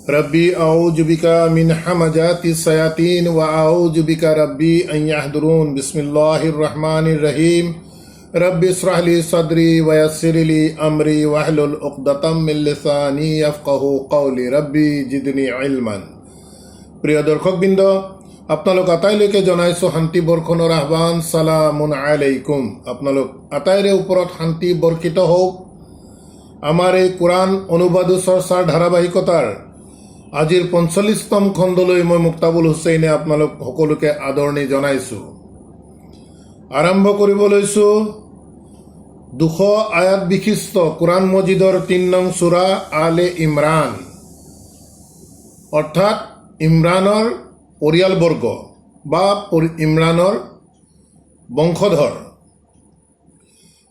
रब्बी अऊज़ु बिका मिन हमजाति सयातीन व अऊज़ु बिका रब्बी अन यहदुरून बिस्मिल्लाहिर रहमानिर रहीम रब्बि इश्रह ली सदरी व यस्सिर ली अमरी वहलुल उक़दतम मिन लिसानी यफ़क़हू क़ौली रब्बी जिदनी इल्मान। प्रिय दर्शकबृन्द, আপোনালোক আটাইলৈকে জনাইছো শান্তি বৰ্ষণৰ আহ্বান। সালামুন আলাইকুম। আপোনালোক আটাইৰে ওপৰত শান্তি বৰ্ষিত হওক। আমাৰ এই কোৰআন অনুবাদ চৰ্চাৰ ধাৰাবাহিকতাৰ আজিৰ ৪৫তম খণ্ডলৈ মই মুক্তাবুল হুছেইনে আপোনালোক সকলোকে আদৰণি জনাইছো। আৰম্ভ কৰিব লৈছো ২০০ আয়াত বিশিষ্ট কোৰআন মজিদৰ ৩ নং সূৰা আলে ইমৰান, অৰ্থাৎ ইমৰানৰ পৰিয়ালবৰ্গ বা ইমৰানৰ বংশধৰ।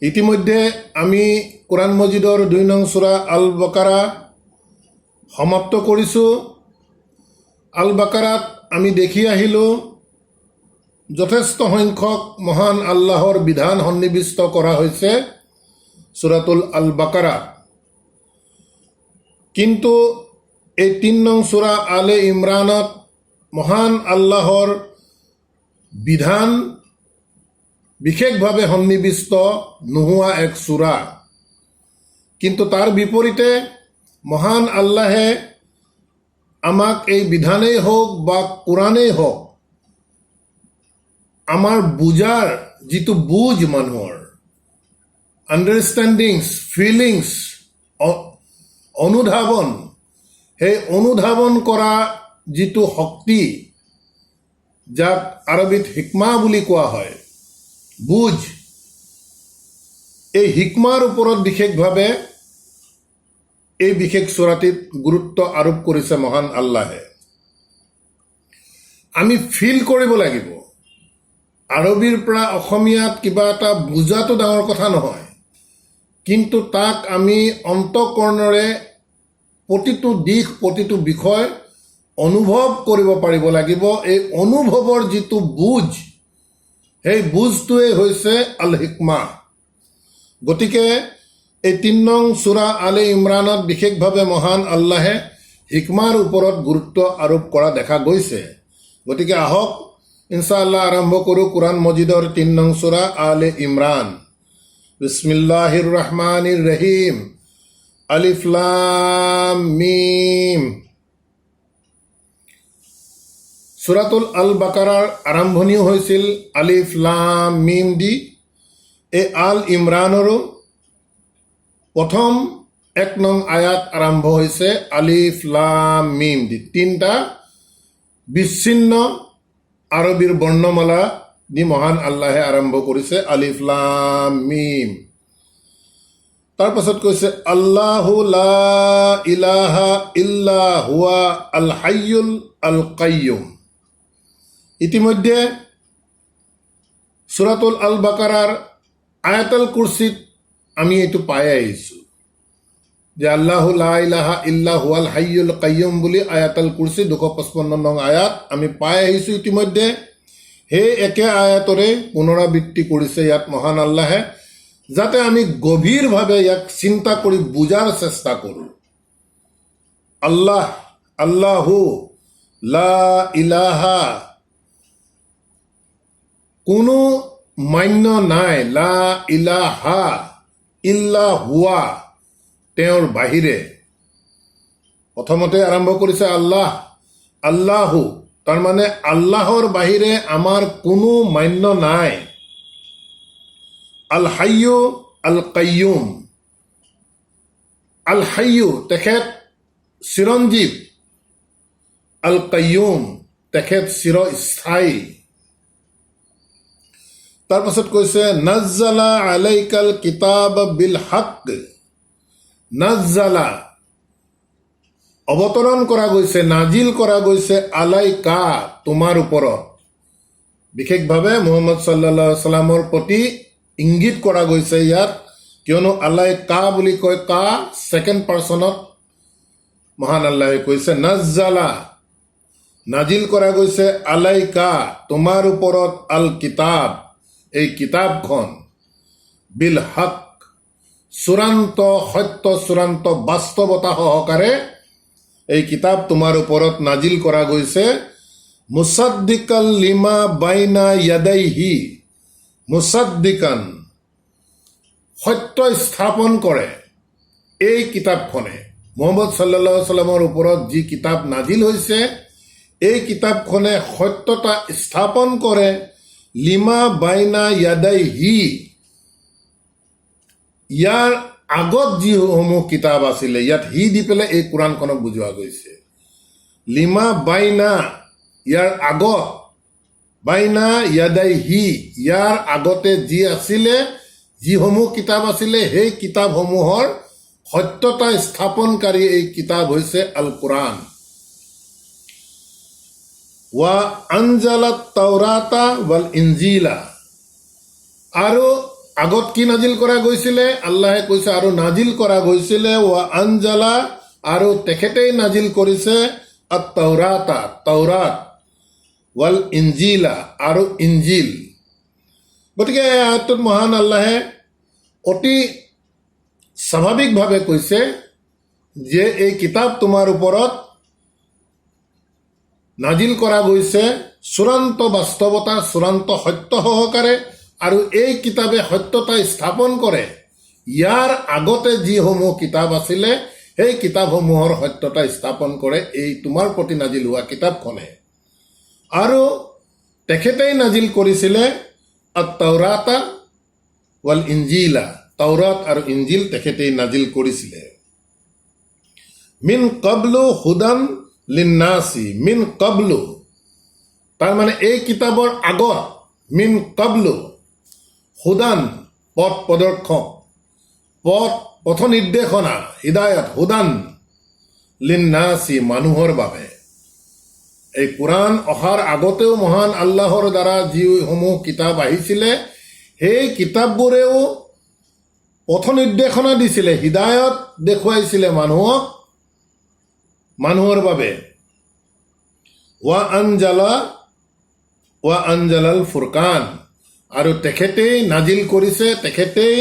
ইতিমধ্যে আমি কোৰআন মজিদৰ ২ নং সূৰা আল বাকাৰা সমাপ্ত কৰিছোঁ। আল বাকাৰাত আমি দেখি আহিলোঁ যথেষ্ট সংখ্যক মহান আল্লাহৰ বিধান সন্নিৱিষ্ট কৰা হৈছে সূৰাতুল আল বাকাৰা। কিন্তু এই ৩ নং সূৰা আলে ইমৰানত মহান আল্লাহৰ বিধান বিশেষভাৱে সন্নিৱিষ্ট নোহোৱা এক সূৰা। কিন্তু তাৰ বিপৰীতে মহান আল্লাহে আমাক এই বিধানেই হওক বা কোৰআনেই হওক আমাৰ বুজাৰ যিটো বুজ, মানুহৰ আণ্ডাৰষ্টেণ্ডিংছ, ফিলিংছ, অনুধাৱন, সেই অনুধাৱন কৰা যিটো শক্তি, যাক আৰবীত হিকমা বুলি কোৱা হয়, বুজ, এই হিকমাৰ ওপৰত বিশেষভাৱে এই বিশেষ সূৰাটিত গুৰুত্ব আৰোপ কৰিছে মহান আল্লাহে। আমি ফিল কৰিব লাগিব। আৰবীৰ পৰা অসমীয়াত কিবা এটা বুজাটো ডাঙৰ কথা নহয়, কিন্তু তাক আমি অন্তঃকৰণেৰে প্ৰতিটো দিশ, প্ৰতিটো বিষয় অনুভৱ কৰিব পাৰিব লাগিব। এই অনুভৱৰ যিটো বুজ, সেই বুজটোৱে হৈছে আল হিকমা। গতিকে এই ৩ নং সূৰা আলে ইমৰানত বিশেষভাৱে মহান আল্লাহে হিকমাৰ ওপৰত গুৰুত্ব আৰোপ কৰা দেখা গৈছে। গতিকে আহক ইনশাআল্লাহ আৰম্ভ কৰোঁ কোৰআন মজিদৰ ৩ নং সূৰা আলে ইমৰান। বিসমিল্লাহিৰ ৰহমানিৰ ৰহিম। আলিফ লাম মিম। সূৰাতুল আল বাকাৰাৰ আৰম্ভণিও হৈছিল আলিফ লাম মিম দি। এই আল ইমৰানৰো প্ৰথম ১ নং আয়াত আৰম্ভ হৈছে আলিফ লাম মিম দি। ৩টা বিচ্ছিন্ন আৰবীৰ বৰ্ণমালা দি মহান আল্লাহে আৰম্ভ কৰিছে আলিফ লাম মিম। তাৰপাছত কৈছে আল্লাহু লা ইলাহা ইল্লা হুৱা আল হাইয়ুল আল কাইয়ুম। ইতিমধ্যে সূৰাতুল আল বাকাৰাৰ আয়াতুল কুৰসিত আমি এইটো পাই আহিছোঁ যে আল্লাহু লা ইলাহা ইল্লা হুৱাল হাইয়ুল কাইয়ুম বুলি আয়াতুল কুৰসি ২৫৫ নং আয়াত আমি পাই আহিছোঁ ইতিমধ্যে। সেই একে আয়াতৰে পুনৰাবৃত্তি কৰিছে ইয়াত মহান আল্লাহে, যাতে আমি গভীৰভাৱে ইয়াক চিন্তা কৰি বুজাৰ চেষ্টা কৰোঁ। আল্লাহ, আল্লাহু লা ইলাহা, কোনো মান্য নাই, লা ইলাহা ইল্লা হুৱা, তেওঁৰ বাহিৰে। প্ৰথমতে আৰম্ভ কৰিছে আল্লাহ, আল্লাহু, তাৰমানে আল্লাহৰ বাহিৰে আমাৰ কোনো মান্য নাই। আল হাইয়ু আল কাইয়ুম। আল হাইয়ু তেখেত চিৰঞ্জীৱ, আল কাইয়ুম তেখেত চিৰস্থায়ী। তাৰপাছত কৈছে নাজ্জালা আলাইকাল কিতাব বিল হক। নাজ্জালা অৱতৰণ কৰা গৈছে, নাজিল কৰা গৈছে, আলাইকা তোমাৰ ওপৰত। বিশেষভাৱে মুহাম্মদ সাল্লাল্লাহু আলাইহি সাল্লামৰ প্ৰতি ইংগিত কৰা গৈছে ইয়াত, কিয়নো আলাইকা বুলি কয়, কা ছেকেণ্ড পাৰ্চনত মহান আল্লাহে কৈছে নাজ্জালা, নাজিল কৰা গৈছে, আলাইকা তোমাৰ ওপৰত, আল কিতাব এই কিতাপখন, বিল হক চূড়ান্ত সত্য, চূড়ান্ত বাস্তৱতা সহকাৰে এই কিতাপ তোমাৰ ওপৰত নাজিল কৰা গৈছে মুসাদ্দিকাল লিমা বাইনা ইয়াদাইহি, মুসাদ্দিকান সত্য স্থাপন কৰে এই কিতাপখনে। মুহাম্মদ সাল্লাল্লাহু আলাইহি সাল্লামৰ ওপৰত যি কিতাপ নাজিল হৈছে এই কিতাপখনে সত্যতা স্থাপন কৰে লিমা বাইনা ইয়াদাইহি, ইয়াৰ আগত যিসমূহ কিতাপ আছিলে, ইয়াত হি দি পেলাই এই কোৰাণখনক বুজোৱা গৈছে। লিমা বাইনা ইয়াৰ আগত, বাইনা ইয়াদাইহি ইয়াৰ আগতে যি আছিলে, যিসমূহ কিতাপ আছিলে সেই কিতাপসমূহৰ সত্যতা স্থাপনকাৰী এই কিতাপ হৈছে আল কোৰাণ। ৱা আনজালাত তাওৰাতা ৱাল ইনজিলা, আৰু আগত কি নাজিল কৰা গৈছিলে? আল্লাহে কৈছে আৰু নাজিল কৰা গৈছিলে ৱা আনজালা, আৰু তেখেতেই নাজিল কৰিছে আত তাওৰাতা তাওৰাত, ৱাল ইনজিলা আৰু ইনজিল। গতিকে এই আয়াতটোত মহান আল্লাহে অতি স্বাভাৱিকভাৱে কৈছে যে এই কিতাপ তোমাৰ ওপৰত নাজিল কৰা গৈছে চূড়ান্ত বাস্তৱতা, চূড়ান্ত সত্য সহকাৰে, আৰু এই কিতাপে সত্যতা স্থাপন কৰে ইয়াৰ আগতে যিসমূহ কিতাপ আছিলে সেই কিতাপসমূহৰ সত্যতা স্থাপন কৰে এই তোমাৰ প্ৰতি নাজিল হোৱা কিতাপখনে। আৰু তেখেতেই নাজিল কৰিছিলে আত তাওৰাতা ৱাল ইনজিলা, তাওৰাত আৰু ইনজিল তেখেতেই নাজিল কৰিছিলে। মিন কাবলু হুদান লিন্নাসি, মিন কাবলু তাৰমানে এই কিতাপৰ আগত, মিন কাবলু হুদান পথ প্ৰদৰ্শক, পথ নিৰ্দেশনা, হিদায়ত, হুদান লিন্নাসি মানুহৰ বাবে। এই কোৰাণ অহাৰ আগতেও মহান আল্লাহৰ দ্বাৰা যিসমূহ কিতাপ আহিছিলে সেই কিতাপবোৰেও পথ নিৰ্দেশনা দিছিলে, হিদায়ত দেখুৱাইছিলে মানুহক, মানুহৰ বাবে। ৱা আনজালাল ফুৰকান, আৰু তেখেতেই নাজিল কৰিছে, তেখেতেই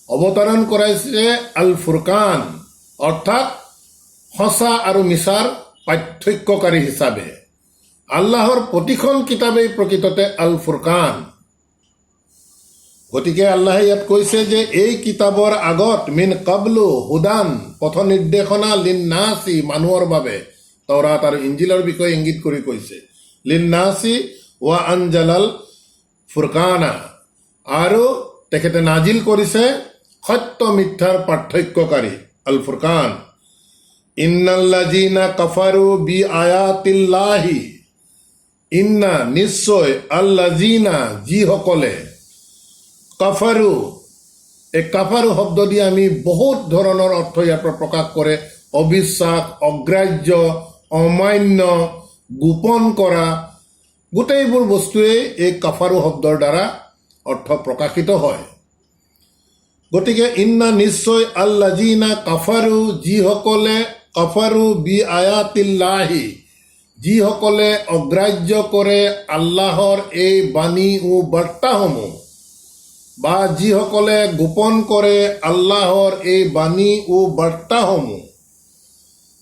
অৱতৰণ কৰাইছে আল ফুৰকান, অৰ্থাৎ সঁচা আৰু মিছাৰ পাৰ্থক্যকাৰী হিচাপে। আল্লাহৰ প্ৰতিখন কিতাপেই প্ৰকৃততে আল ফুৰকান। গতিকে আল্লাহে ইয়াত কৈছে যে এই কিতাপৰ আগত মিন কাবলু হুদান পথ নিৰ্দেশনা লিন্নাসি মানুহৰ বাবে, তাওৰাত আৰু ইনজিলৰ বিষয়ে ইংগিত কৰি কৈছে লিন্নাসি ৱা আনজালাল ফুৰকানা, আৰু তেখেতে নাজিল কৰিছে সত্য মিথ্যাৰ পাৰ্থক্যকাৰী আল ফুৰকান। ইন্নাল্লাযীনা কাফাৰু বি আয়াতিল্লাহি, ইন্না নিশ্চয়, আল্লাযীনা যিসকলে, কাফাৰু, এই কাফাৰু শব্দ দি আমি বহুত ধৰণৰ অৰ্থ ইয়াৰ পৰা প্ৰকাশ কৰে। অবিশ্বাস, অগ্ৰাহ্য, অমান্য, গোপন কৰা, গোটেইবোৰ বস্তুৱেই এই কাফাৰু শব্দৰ দ্বাৰা অৰ্থ প্ৰকাশিত হয়। গতিকে ইন্না নিশ্চয়, আল্লাযীনা কাফাৰু যিসকলে, কাফাৰু বি আয়াতিল্লাহি যিসকলে অগ্ৰাহ্য কৰে আল্লাহৰ এই বাণী ও বাৰ্তাসমূহ, বা যিসকলে গোপন কৰে আল্লাহৰ এই বাণী ও বাৰ্তাসমূহ,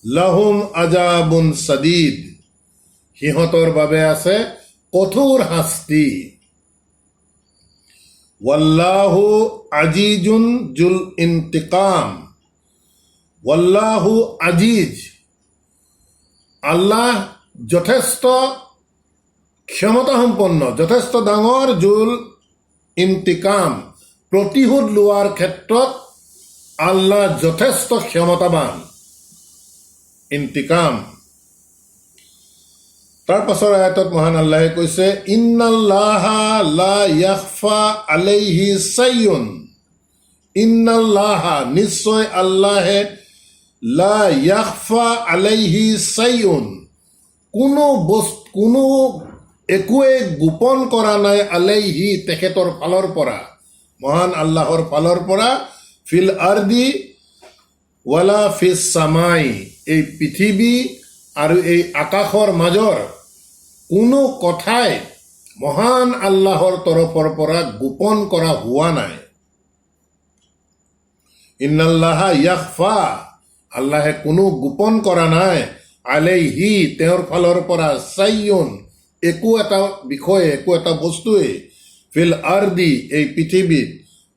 লাহুম আজাবুন সাদীদ, সিহঁতৰ বাবে আছে কঠোৰ শাস্তি। ওয়াল্লাহু আজিজুন জুল ইন্তিকাম, ওয়াল্লাহু আজিজ, আল্লাহ যথেষ্ট ক্ষমতাসম্পন্ন, যথেষ্ট ডাঙৰ, জুল ইন্তিকাম প্ৰতিশোধ লোৱাৰ ক্ষেত্ৰত আল্লাহ যথেষ্ট ক্ষমতাবান। ইন্তিকাম। তাৰ পাছৰ আয়াতত মহান আল্লাহে কৈছে ইন্নাল্লাহা লা ইয়াখফা আলাইহি শাইউন, ইন্নাল্লাহা নিশ্চয় আল্লাহে, লা ইয়াখফা আলাইহি শাইউন কোনো একোৱে গোপন কৰা নাই, আলাইহি তেখেতৰ ফালৰ পৰা, মহান আল্লাহৰ ফালৰ পৰা, ফিল আৰদি ৱালা ফিছ সামাই, এই পৃথিৱী আৰু এই আকাশৰ মাজৰ কোনো কথাই মহান আল্লাহৰ তৰফৰ পৰা গোপন কৰা হোৱা নাই। ইন্নাল্লাহা ইয়াখফা, আল্লাহে কোনো গোপন কৰা নাই, আলাইহি তেওঁৰ ফালৰ পৰা, চাইয়ুন একো এটা বিষয়ে, একো এটা বস্তুৱে, ফিল আৰদি এই পৃথিৱীত,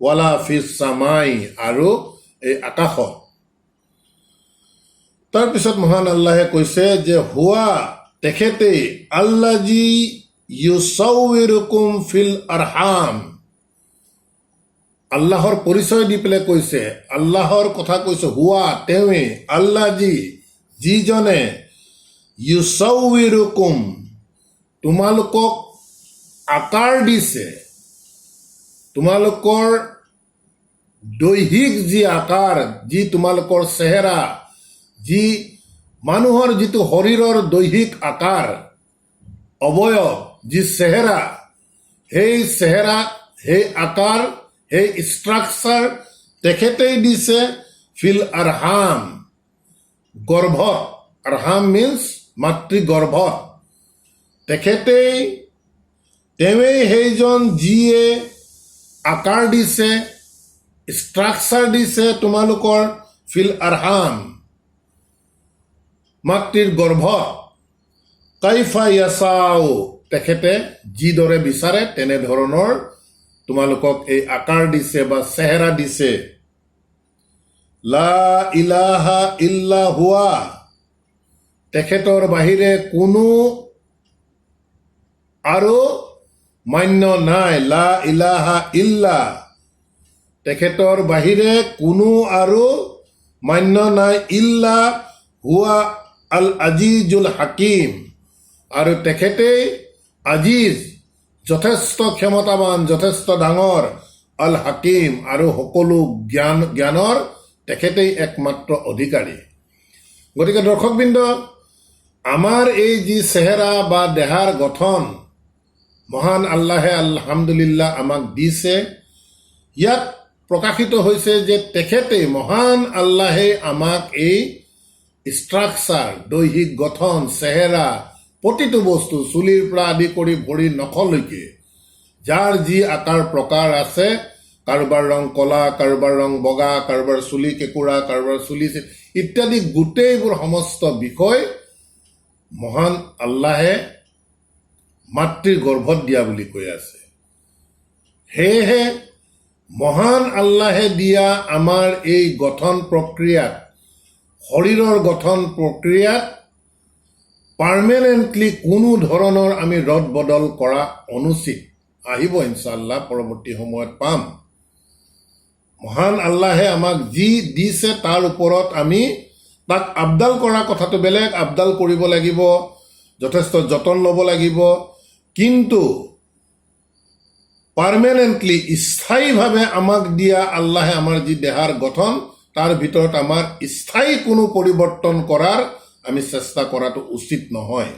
ৱালা ফিছ চামাই আৰু এই আকাশত। তাৰপিছত মহান আল্লাহে কৈছে যে হুৱা তেখেতেই আল্লাজি ইউছাউইৰুকুম ফিল আৰহাম। আল্লাহৰ পৰিচয় দি পেলাই কৈছে, আল্লাহৰ কথা কৈছে, হুৱা তেওঁৱেই, আল্লাজি যিজনে, ইউছাউইৰুকুম তোমালোকক আকাৰ দিছে, তোমালোকৰ দৈহিক যি আকাৰ, যি তোমালোকৰ চেহেৰা, যি মানুহৰ যিটো শৰীৰৰ দৈহিক আকাৰ, অৱয়ব, যি চেহেৰা, সেই আকাৰ, সেই ষ্ট্ৰাকচাৰ তেখেতেই দিছে ফিল আৰহাম, গৰ্ভত। আৰহাম মিনছ মাতৃগৰ্ভত। তেওঁৱেই সেইজন যিয়ে আকাৰ দিছে, ষ্ট্ৰাকচাৰ দিছে তোমালোকৰ ফিল আৰহাম, মাতৃৰ গৰ্ভত। কাইফা ইয়াছাও তেখেতে যিদৰে বিচাৰে তেনেধৰণৰ তোমালোকক এই আকাৰ দিছে বা চেহেৰা দিছে। লা ইলাহা ইল্লা হুৱা তেখেতৰ বাহিৰে কোনো আৰু মান্য নাই। লা ইলাহা ইল্লা তেখেতৰ বাহিৰে কোনো আৰু মান্য নাই। ইল্লা হুৱা আল আজিজুল হাকিম আৰু তেখেতেই আজিজ যথেষ্ট ক্ষমতাবান, যথেষ্ট ডাঙৰ, আল হাকিম আৰু সকলো জ্ঞানৰ তেখেতেই একমাত্ৰ অধিকাৰী। গতিকে দৰ্শকবৃন্দ, আমাৰ এই যি চেহেৰা বা দেহাৰ গঠন মহান আল্লাহে আলহামদুলিল্লাহ আমাক দিছে, ইয়াত প্ৰকাশিত হৈছে যে তেখেতেই, মহান আল্লাহে আমাক এই ষ্ট্ৰাকচাৰ, দৈহিক গঠন, চেহেৰা, প্ৰতিটো বস্তু, চুলিৰ পৰা আদি কৰি ভৰিৰ নখলৈকে যাৰ যি আকাৰ প্ৰকাৰ আছে, কাৰোবাৰ ৰং কলা, কাৰোবাৰ ৰং বগা, কাৰোবাৰ চুলি কেঁকুৰা, কাৰোবাৰ চুলি ইত্যাদি গোটেইবোৰ সমস্ত বিষয় মহান আল্লাহে মাতৃৰ গৰ্ভত দিয়া বুলি কৈ আছে। সেয়েহে মহান আল্লাহে দিয়া আমাৰ এই গঠন প্ৰক্ৰিয়াত, শৰীৰৰ গঠন প্ৰক্ৰিয়াত পাৰ্মানেণ্টলি কোনো ধৰণৰ আমি ৰদ বদল কৰা অনুচিত। আহিব ইনশাআল্লাহ, পৰৱৰ্তী সময়ত পাম। মহান আল্লাহে আমাক যি দিছে তাৰ ওপৰত আমি তাক আবদাল কৰা কথাটো বেলেগ, আবদাল কৰিব লাগিব, যথেষ্ট যতন ল'ব লাগিব, কিন্তু পাৰ্মানেণ্টলি, স্থায়ীভাৱে আমাক দিয়া আল্লাহে আমাৰ যি দেহাৰ গঠন, তাৰ ভিতৰত আমাৰ স্থায়ী কোনো পৰিৱৰ্তন কৰাৰ আমি চেষ্টা কৰাটো উচিত নহয়।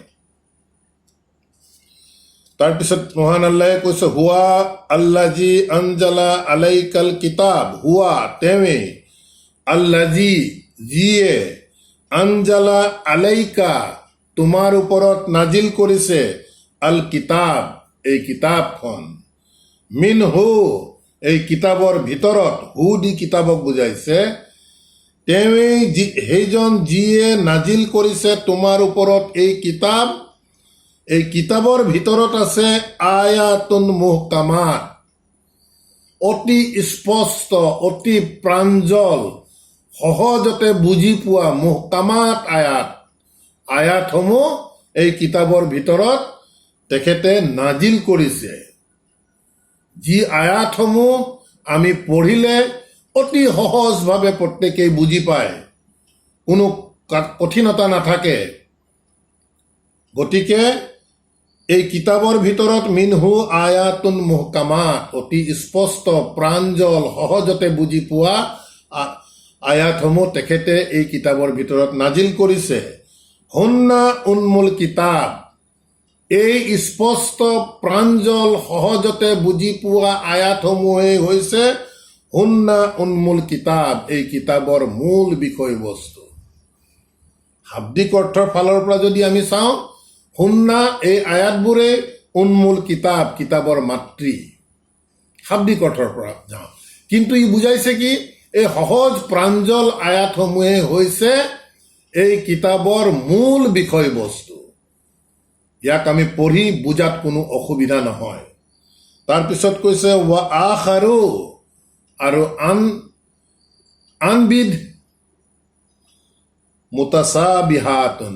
তাৰপিছত মহান আল্লাহে কৈছে, হুৱা আল্লাজি আনজালা আলাইকাল কিতাব। হুৱা তেওঁৱেই, আল্লাজি যিয়ে, আনজালা আলাইকা তোমাৰ ওপৰত নাজিল কৰিছে, আল কিতাব এই কিতাপখন, মিনহু এই কিতাপৰ ভিতৰত, হু দি কিতাপক বুজাইছে, তেওঁৱেই সেইজন যিয়ে নাজিল কৰিছে তোমাৰ ওপৰত এই কিতাপ। এই কিতাপৰ ভিতৰত আছে আয়াতুন মুহকামাত, অতি স্পষ্ট, অতি প্ৰাঞ্জল, সহজতে বুজি পোৱা মুহকামাত আয়াত, আয়াতসমূহ এই কিতাপৰ ভিতৰত তেখেতে নাজিল কৰিছে। যি আয়াতসমূহ আমি পঢ়িলে অতি সহজভাৱে প্ৰত্যেকেই বুজি পায়, কোনো কঠিনতা নাথাকে। গতিকে এই কিতাপৰ ভিতৰত মিনহু আয়াতুন মুহকামাত, অতি স্পষ্ট, প্ৰাঞ্জল, সহজতে বুজি পোৱা আয়াতসমূহ তেখেতে এই কিতাপৰ ভিতৰত নাজিল কৰিছে। হুন্না উন্মুল কিতাব, এই স্পষ্ট, প্ৰাঞ্জল, সহজতে বুজি পোৱা আয়াতসমূহেই হৈছে হুন্না উন্মুল কিতাব, এই কিতাপৰ মূল বিষয়বস্তু। শাব্দিক অৰ্থৰ ফালৰ পৰা যদি আমি চাওঁ, হুন্না এই আয়াতবোৰে উন্মুল কিতাব, কিতাপৰ মাতৃ। শাব্দিক অৰ্থৰ পৰা যাওঁ, কিন্তু ই বুজাইছে কি, এই সহজ প্ৰাঞ্জল আয়াতসমূহে হৈছে এই কিতাপৰ মূল বিষয়বস্তু। ইয়াক আমি পঢ়ি বুজাত কোনো অসুবিধা নহয়। তাৰপিছত কৈছে ৱা আখাৰু, আৰু আনবিধ মুতাসাবিহাতুন,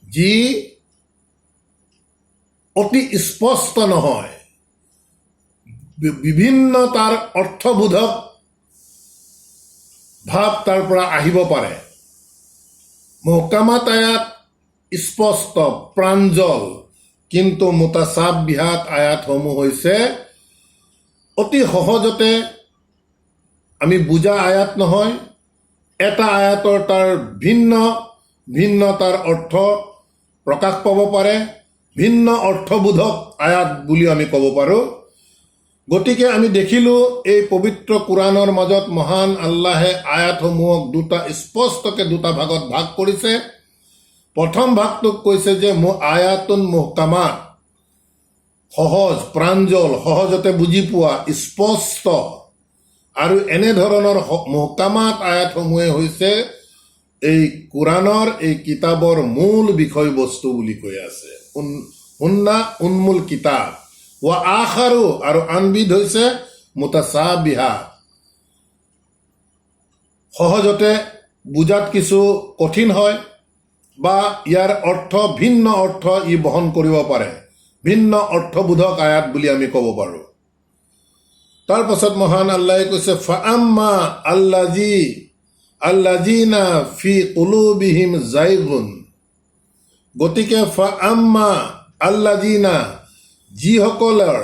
যি অতি স্পষ্ট নহয়, বিভিন্ন তাৰ অৰ্থবোধক ভাৱ তাৰ পৰা আহিব পাৰে। মুহকামাত আয়াত স্পষ্ট প্ৰাঞ্জল, কিন্তু মুতাসাবিহাত আয়াতসমূহ হৈছে অতি সহজতে আমি বুজা আয়াত নহয়। এটা আয়াতৰ তাৰ ভিন্ন ভিন্ন তাৰ অৰ্থ প্ৰকাশ পাব পাৰে, ভিন্ন অৰ্থবোধক আয়াত বুলি আমি ক'ব পাৰোঁ। গতিকে আমি দেখিলোঁ এই পবিত্ৰ কোৰাণৰ মাজত মহান আল্লাহে আয়াতসমূহক স্পষ্টকৈ দুটা ভাগত ভাগ কৰিছে। প্ৰথম ভাগটোক কৈছে যে আয়াতুন মুহকামাত, সহজ প্ৰাঞ্জল, সহজতে বুজি পোৱা, স্পষ্ট। আৰু এনেধৰণৰ মুহকামাত আয়াতসমূহে হৈছে এই কোৰাণৰ, এই কিতাপৰ মূল বিষয়বস্তু বুলি কৈ আছে। হুন্না উন্মূল কিতাপ। ৱা আখাৰু, আৰু আনবিধ হৈছে মুতাসাবিহা, সহজতে বুজাত কিছু কঠিন হয়, বা ইয়াৰ অৰ্থ ভিন্ন অৰ্থ ই বহন কৰিব পাৰে, ভিন্ন অৰ্থবোধক আয়াত বুলি আমি ক'ব পাৰোঁ। তাৰপাছত মহান আল্লাহে কৈছে ফাআম্মা আল্লাযিনা ফি কুলুবিহিম জাইগুন। গতিকে ফাআম্মা আল্লাযিনা, যিসকলৰ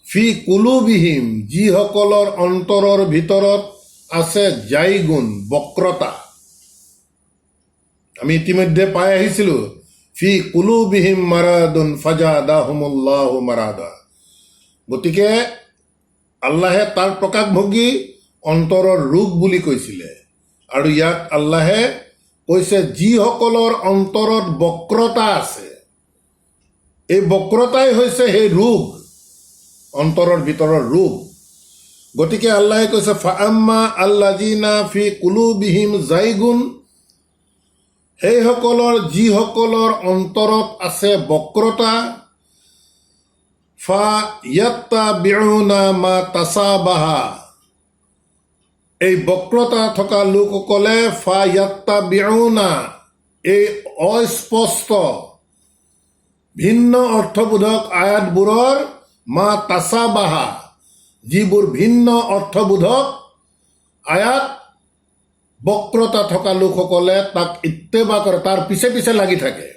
ফি কুলুবিহিম, যিসকলৰ অন্তৰৰ ভিতৰত আছে জাইগুন, বক্ৰতা। আমি ইতিমধ্যে পাই আহিছিলোঁ ফি কুলুবিহিম মাৰাদুন ফাজাদাহুমুল্লাহু মাৰাদা। গতিকে আল্লাহে তাৰ প্ৰকাশভংগী অন্তৰৰ ৰোগ বুলি কৈছিলে, আৰু ইয়াক আল্লাহে কৈছে যিসকলৰ অন্তৰত বক্ৰতা আছে। এই বক্ৰতাই হৈছে সেই ৰোগ, অন্তৰৰ ভিতৰৰ ৰোগ। গতিকে আল্লাহে কৈছে ফাআম্মা আল্লাযিনা ফি কুলুবিহিম জাইগুন, সেইসকলৰ যিসকলৰ অন্তৰত আছে বক্ৰতা, ফায়াত্তাবিউনা মা তাসাবাহা, এই বক্ৰতা থকা লোকসকলে ফায়াত্তাবিউনা, এই অস্পষ্ট ভিন্ন অৰ্থবোধক আয়াতবোৰৰ মা তাসাবাহা, যিবোৰ ভিন্ন অৰ্থবোধক আয়াত, বক্ৰতা থকা লোকসকলে তাক ইত্তেবা কৰে, তাৰ পিছে পিছে লাগি থাকে।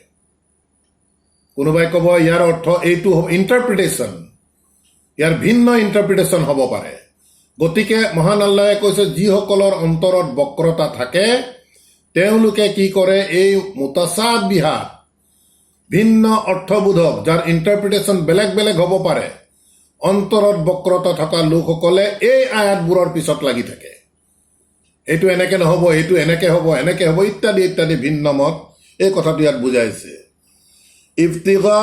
কোনোবাই ক'ব ইয়াৰ অৰ্থ এইটো ইণ্টাৰপ্ৰিটেশ্যন, ইয়াৰ ভিন্ন ইণ্টাৰপ্ৰিটেশ্যন হ'ব পাৰে। গতিকে মহান আল্লাহে কৈছে যিসকলৰ অন্তৰত বক্ৰতা থাকে তেওঁলোকে কি কৰে, এই মুতাসাবিহা, ভিন্ন অৰ্থবোধক, যাৰ ইণ্টাৰপ্ৰিটেশ্যন বেলেগ বেলেগ হ'ব পাৰে, অন্তৰত বক্ৰতা থকা লোকসকলে এই আয়াতবোৰৰ পিছত লাগি থাকে। এইটো এনেকে নহ'ব, এইটো এনেকে হ'ব, এনেকে হ'ব, ইত্যাদি ইত্যাদি ভিন্ন মত। এই কথাটো ইয়াত বুজাইছে। ইবতিগা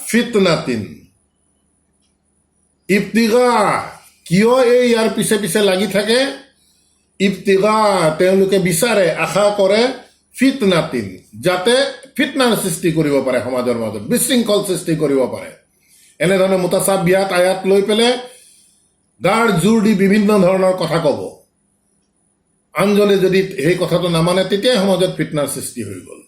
ফিতনাতিন, ইবতিগা, কিয় এই ইয়াৰ পিছে পিছে লাগি থাকে? ইবতিগা, তেওঁলোকে বিচাৰে, আশা কৰে, ফিতনাতিন, যাতে ফিতনাৰ সৃষ্টি কৰিব পাৰে, সমাজৰ মাজত বিশৃংখল সৃষ্টি কৰিব পাৰে। এনেধৰণে মুতাসাবিহাত আয়াত লৈ পেলাই গাৰ জোৰ দি বিভিন্ন ধৰণৰ কথা ক'ব। আনজনে যদি সেই কথাটো নামানে তেতিয়াই সমাজত ফিতনাৰ সৃষ্টি হৈ গ'ল।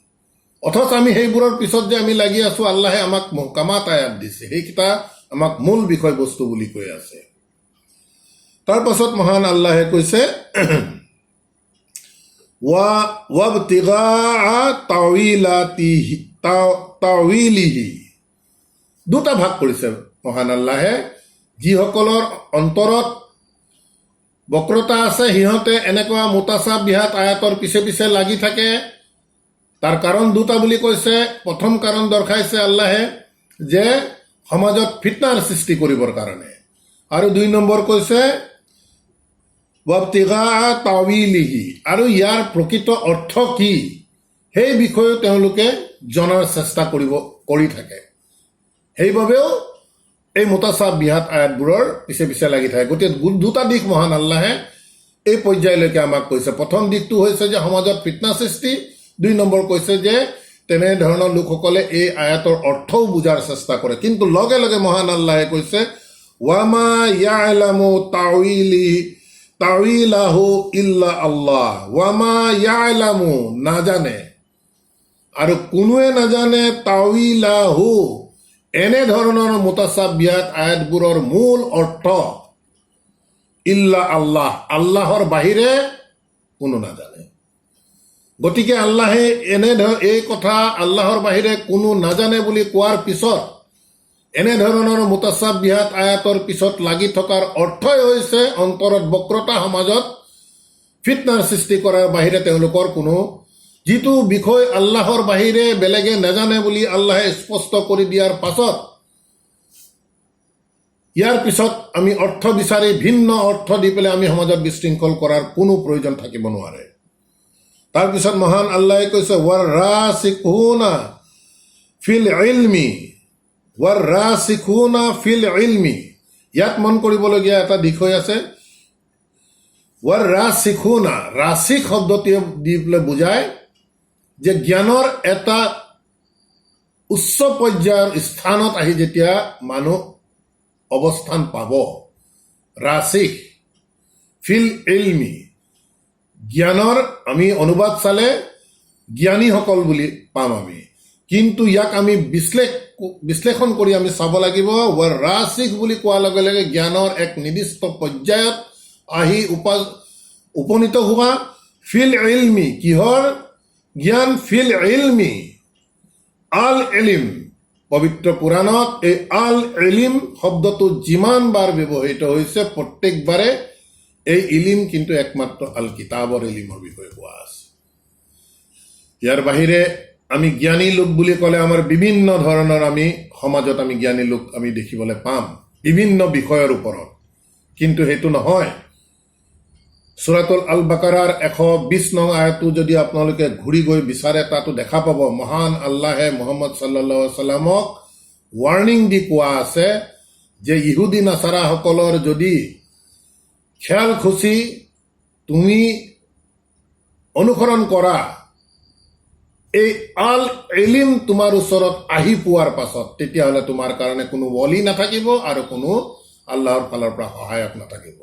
অথচ আমি সেইবোৰৰ পিছত যে আমি লাগি আছো, আল্লাহে আমাক মুহকামাত আয়াত দিছে, সেইকেইটা আমাক মূল বিষয়বস্তু বুলি কৈ আছে। তাৰপাছত মহান আল্লাহে কৈছে ৱাবতিগা তাৱিলিহি, দুটা ভাগ কৰিছে মহান আল্লাহে। যিসকলৰ অন্তৰত বক্ৰতা আছে সিহঁতে এনেকুৱা মুতাসাবিহাত আয়াতৰ পিছে পিছে লাগি থাকে। তাৰ কাৰণ দুটা বুলি কৈছে। প্ৰথম কাৰণ দৰ্শাইছে আল্লাহে যে সমাজত ফিতনাৰ সৃষ্টি কৰিবৰ কাৰণে, আৰু 2 নম্বৰ কৈছে ৱাবতিগা তাৱিলিহি, আৰু ইয়াৰ প্ৰকৃত অৰ্থ কি সেই বিষয়েও তেওঁলোকে জনাৰ চেষ্টা কৰি থাকে। সেইবাবেও এই মুতাচাবিহাত আয়াতবোৰৰ পিছে পিছে লাগি থাকে। গতিকে দুটা দিশ মহান আল্লাহে এই পৰ্যায়লৈকে আমাক কৈছে। প্ৰথম দিশটো হৈছে যে সমাজত ফিতনা সৃষ্টি, 2 নম্বৰ কৈছে যে তেনেধৰণৰ লোকসকলে এই আয়াতৰ অৰ্থও বুজাৰ চেষ্টা কৰে। কিন্তু লগে লগে মহান আল্লাহে কৈছে ৱামা ইয়ালামু তাউইলাহু ইল্লা আল্লাহ। ৱামা ইয়ালামু নাজানে, আৰু কোনোৱে নাজানে তাউইলাহু এনেধৰণৰ মুতাচাবিহাত আয়াতবোৰৰ মূল অৰ্থ ইল্লা আল্লাহ, আল্লাহৰ বাহিৰে কোনো নাজানে। গতিকে আল্লাহে এই কথা আল্লাহৰ বাহিৰে কোনো নাজানে বুলি কোৱাৰ পিছত এনেধৰণৰ মুতাচাবিহাত আয়াতৰ পিছত লাগি থকাৰ অৰ্থই হৈছে অন্তৰত বক্ৰতা, সমাজত ফিতনাৰ সৃষ্টি কৰাৰ বাহিৰে তেওঁলোকৰ কোনো, যিটো বিষয় আল্লাহৰ বাহিৰে বেলেগে নাজানে বুলি আল্লাহে স্পষ্ট কৰি দিয়াৰ পাছত ইয়াৰ পিছত আমি অৰ্থ বিচাৰি ভিন্ন অৰ্থ দি পেলাই আমি সমাজত বিশৃংখল কৰাৰ কোনো প্ৰয়োজন থাকিব নোৱাৰে। তাৰপিছত মহান আল্লাহে কৈছে ৱাৰাছিকুনা ফিল ইলমি, ৱাৰাছিকুনা ফিল ইলমি। ইয়াত মন কৰিবলগীয়া এটা বিষয় আছে। ৱাৰাছিকুনা, ৰাছিক শব্দটোৱে দি পেলাই বুজায় যে জ্ঞানৰ এটা উচ্চ পৰ্যায়ৰ স্থানত আহি যেতিয়া মানুহ অৱস্থান পাব, ৰাছিক ফিল ইলমি, জ্ঞানৰ আমি অনুবাদ চালে জ্ঞানীসকল বুলি পাম আমি। কিন্তু ইয়াক আমি বিশ্লেষণ কৰি আমি চাব লাগিব ৰাছিক বুলি কোৱাৰ লগে লগে জ্ঞানৰ এক নিৰ্দিষ্ট পৰ্যায়ত আহি উপনীত হোৱা। ফিল ইলমি, কিহৰ জ্ঞান? ফিল ইলমি, আল এলিম। পবিত্ৰ পুৰাণত এই আল এলিম শব্দটো যিমান বাৰ ব্যৱহৃত হৈছে প্ৰত্যেকবাৰে এই ইলিম কিন্তু একমাত্ৰ আল কিতাবৰ ইলিমৰ বিষয়ে কোৱা আছে। ইয়াৰ বাহিৰে আমি জ্ঞানী লোক বুলি ক'লে আমাৰ বিভিন্ন ধৰণৰ আমি সমাজত আমি জ্ঞানী লোক আমি দেখিবলৈ পাম বিভিন্ন বিষয়ৰ ওপৰত, কিন্তু সেইটো নহয়। সূৰাতুল আল বাকাৰাৰ 120 নং আয়াতটো যদি আপোনালোকে ঘূৰি গৈ বিচাৰে তাতো দেখা পাব মহান আল্লাহে মুহাম্মদ সাল্লাল্লাহু আলাইহি সাল্লামক ৱাৰ্ণিং দি কোৱা আছে যে ইহুদী নাছাৰাসকলৰ যদি খেয়াল খুচি তুমি অনুসৰণ কৰা, এই আল এলিম তোমাৰ ওচৰত আহি পোৱাৰ পাছত তেতিয়াহ'লে তোমাৰ কাৰণে কোনো ৱলি নাথাকিব আৰু কোনো আল্লাহৰ ফালৰ পৰা সহায়ক নাথাকিব।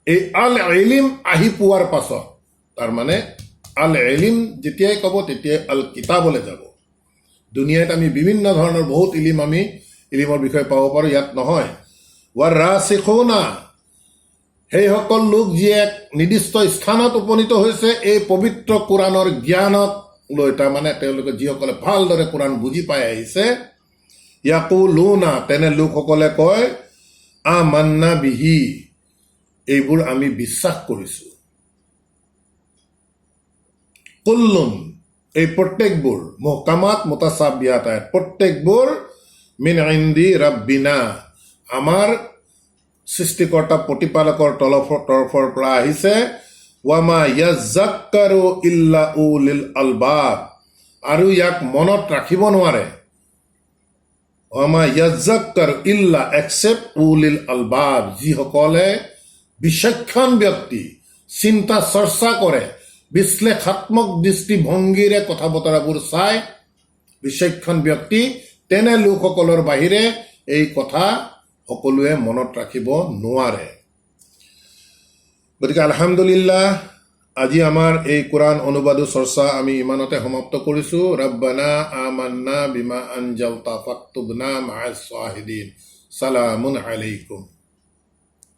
এই আল এলিম আহি পোৱাৰ পাছত, তাৰমানে আল এলিম যেতিয়াই ক'ব তেতিয়াই আল কিতাবলৈ যাব। দুনিয়াত আমি বিভিন্ন ধৰণৰ বহুত ইলিমৰ বিষয়ে পাব পাৰোঁ, ইয়াত নহয়। ৱাৰাছিকুনা, সেইসকল লোক যিয়ে এক নিৰ্দিষ্ট স্থানত উপনীত হৈছে এই পবিত্ৰ কোৰাণৰ জ্ঞানক লৈ, তাৰমানে তেওঁলোকে যিসকলে ভালদৰে কোৰাণ বুজি পাই আহিছে, ইয়াকুলুনা, তেনে লোকসকলে কয় আমান্না বিহি, এইবোৰ আমি বিশ্বাস কৰিছো। কুল্লুন, এই প্ৰত্যেকবোৰ মুহকামাত মুতাচাবিহাত আয়াত, প্ৰত্যেকবোৰ মিন ইন্দি ৰাব্বিনা, আমাৰ সৃষ্টিকৰ্তা প্ৰতিপালকৰ তৰফৰ পৰা আহিছে। ৱামা ইয়াজ্জাক্কাৰু ইল্লা উলিল আলবাব, আৰু ইয়াক মনত ৰাখিব নোৱাৰে। ৱামা ইয়াজ্জাক্কাৰু ইল্লা এক্সেপ্ট উলিল আলবাব, যিসকলে বিচক্ষণ ব্যক্তি, চিন্তা চৰ্চা কৰে, বিশ্লেষাত্মক দৃষ্টিভংগীৰে কথা বতৰাবোৰ চাই বিচক্ষণ ব্যক্তি, তেনে লোকসকলৰ বাহিৰে এই কথা সকলোৱে মনত ৰাখিব নোৱাৰে। গতিকে আলহামদুলিল্লাহ, আজি আমাৰ এই কোৰআন অনুবাদৰ চৰ্চা আমি ইমানতে সমাপ্ত কৰিছোঁ। ৰব্বানা আমান্না বিমা আনজালতা ফাক্তুবনা মাআছ শাহিদিন। সালামুন আলাইকুম।